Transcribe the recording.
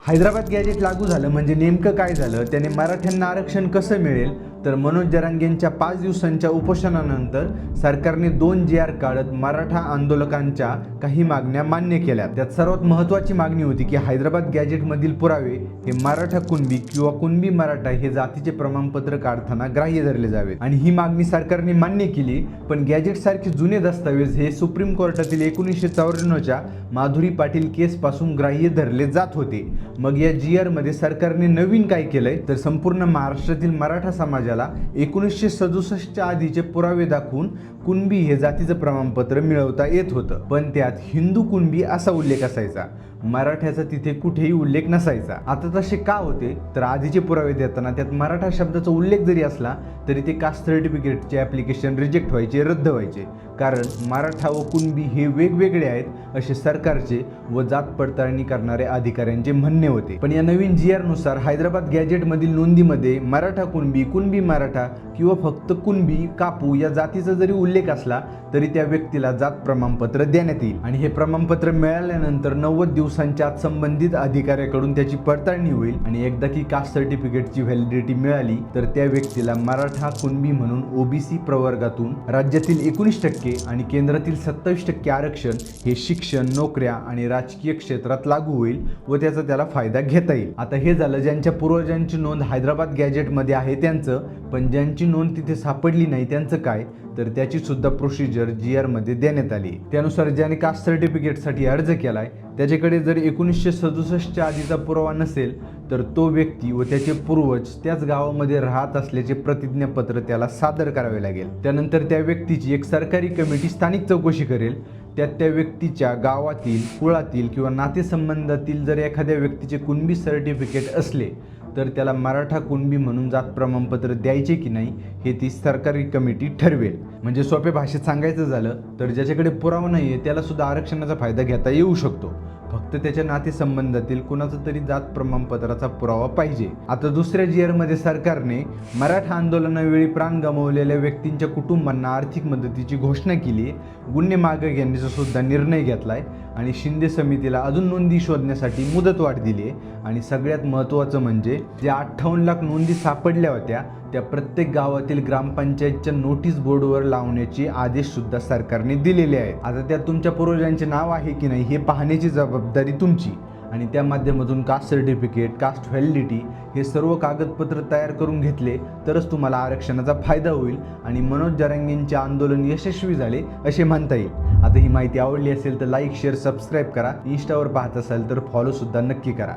Hyderabad gadget लागू झालं म्हणजे नेमकं काय झालं, त्याने मराठ्यांना आरक्षण कसं मिळेल? तर मनोज जरांगेंच्या 5 दिवसांच्या उपोषणानंतर सरकारने 2 GR काढत मराठा आंदोलकांच्या काही मागण्या मान्य केल्या. त्यात सर्वात महत्त्वाची मागणी होती की हैदराबाद गॅजेटमधील पुरावे हे मराठा कुणबी किंवा कुणबी मराठा हे जातीचे प्रमाणपत्र काढताना ग्राह्य धरले जावेत. आणि ही मागणी सरकारने मान्य केली. पण गॅजेटसारखे जुने दस्तावेज हे सुप्रीम कोर्टातील 1994च्या माधुरी पाटील केसपासून ग्राह्य धरले जात होते. मग या GR मध्ये सरकारने नवीन काय केलंय, तर संपूर्ण महाराष्ट्रातील मराठा समाजाला 1967च्या आधीचे पुरावे दाखवून कुणबी हे जातीचं प्रमाणपत्र मिळवता येत होतं. पण त्यात हिंदू कुणबी असा उल्लेख असायचा, मराठ्याचा तिथे कुठेही उल्लेख नसायचा. आता तसे का होते, तर आधीचे पुरावे देताना त्यात मराठा शब्दाचा उल्लेख जरी असला तरी ते कास्ट सर्टिफिकेटचे ॲप्लिकेशन रिजेक्ट व्हायचे, रद्द व्हायचे. कारण मराठा व कुणबी हे वेगवेगळे आहेत असे सरकारचे व जात पडताळणी करणाऱ्या अधिकाऱ्यांचे म्हणणे होते. पण या नवीन GR नुसार हैदराबाद गॅजेटमधील नोंदीमध्ये मराठा कुणबी, कुणबी मराठा किंवा फक्त कुणबी कापू या जातीचा जरी उल्लेख असला तरी त्या व्यक्तीला जात प्रमाणपत्र देण्यात येईल. आणि हे प्रमाणपत्र मिळाल्यानंतर 90 दिवसांच्या आत संबंधित अधिकाऱ्याकडून त्याची पडताळणी होईल. आणि एकदा की कास्ट सर्टिफिकेटची व्हॅलिडिटी मिळाली तर त्या व्यक्तीला मराठा कुणबी म्हणून OBC प्रवर्गातून राज्यातील 19% आणि केंद्रातील 27% आरक्षण हे शिक्षण, नोकऱ्या आणि राजकीय क्षेत्रात लागू होईल व त्याचा त्याला फायदा घेता येईल. आता हे झालं ज्यांच्या पूर्वजांची नोंद हैदराबाद गॅजेटमध्ये आहे त्यांचं. पण ज्यांची नोंद तिथे सापडली नाही त्यांचं काय, तर त्याची सुद्धा प्रोसिजर GR मध्ये देण्यात आली. त्यानुसार ज्याने कास्ट सर्टिफिकेटसाठी अर्ज केलाय त्याच्याकडे जर 1967च्या आधीचा पुरावा नसेल तर तो व्यक्ती व त्याचे पूर्वज त्याच गावामध्ये राहत असल्याचे प्रतिज्ञापत्र त्याला सादर करावे लागेल. त्यानंतर त्या व्यक्तीची एक सरकारी कमिटी स्थानिक चौकशी करेल. त्यात त्या व्यक्तीच्या गावातील, कुळातील किंवा नातेसंबंधातील जर एखाद्या व्यक्तीचे कुणबी सर्टिफिकेट असले तर त्याला मराठा कुणबी म्हणून जात प्रमाणपत्र द्यायचे की नाही हे ती सरकारी कमिटी ठरवेल. म्हणजे सोप्या भाषेत सांगायचं झालं तर ज्याच्याकडे पुरावा नाही आहे त्याला सुद्धा आरक्षणाचा फायदा घेता येऊ शकतो. फक्त त्याच्या नातेसंबंधातील कुणाचा तरी जात प्रमाणपत्राचा पुरावा पाहिजे. आता दुसऱ्या GR मध्ये सरकारने मराठा आंदोलनावेळी प्राण गमावलेल्या व्यक्तींच्या कुटुंबांना आर्थिक मदतीची घोषणा केली. गुन्हे मागे घेण्याचा सुद्धा निर्णय घेतलाय आणि शिंदे समितीला अजून नोंदी शोधण्यासाठी मुदतवाढ दिली आहे. आणि सगळ्यात महत्त्वाचं म्हणजे ज्या 58 लाख नोंदी सापडल्या होत्या त्या प्रत्येक गावातील ग्रामपंचायतच्या नोटीस बोर्डवर लावण्याचे आदेश सुद्धा सरकारने दिलेले आहेत. आता त्यात तुमच्या पूर्वजांचे नाव आहे की नाही हे पाहण्याची जबाबदारी तुमची. आणि त्या माध्यमातून कास्ट सर्टिफिकेट, कास्ट व्हॅलिडिटी हे सर्व कागदपत्र तयार करून घेतले तरच तुम्हाला आरक्षणाचा फायदा होईल आणि मनोज जरांगेंचे आंदोलन यशस्वी झाले असे म्हणता येईल. आता ही माहिती आवडली असेल तर लाईक, शेअर, सबस्क्राईब करा. इंस्टावर पाहत असाल तर फॉलो सुद्धा नक्की करा.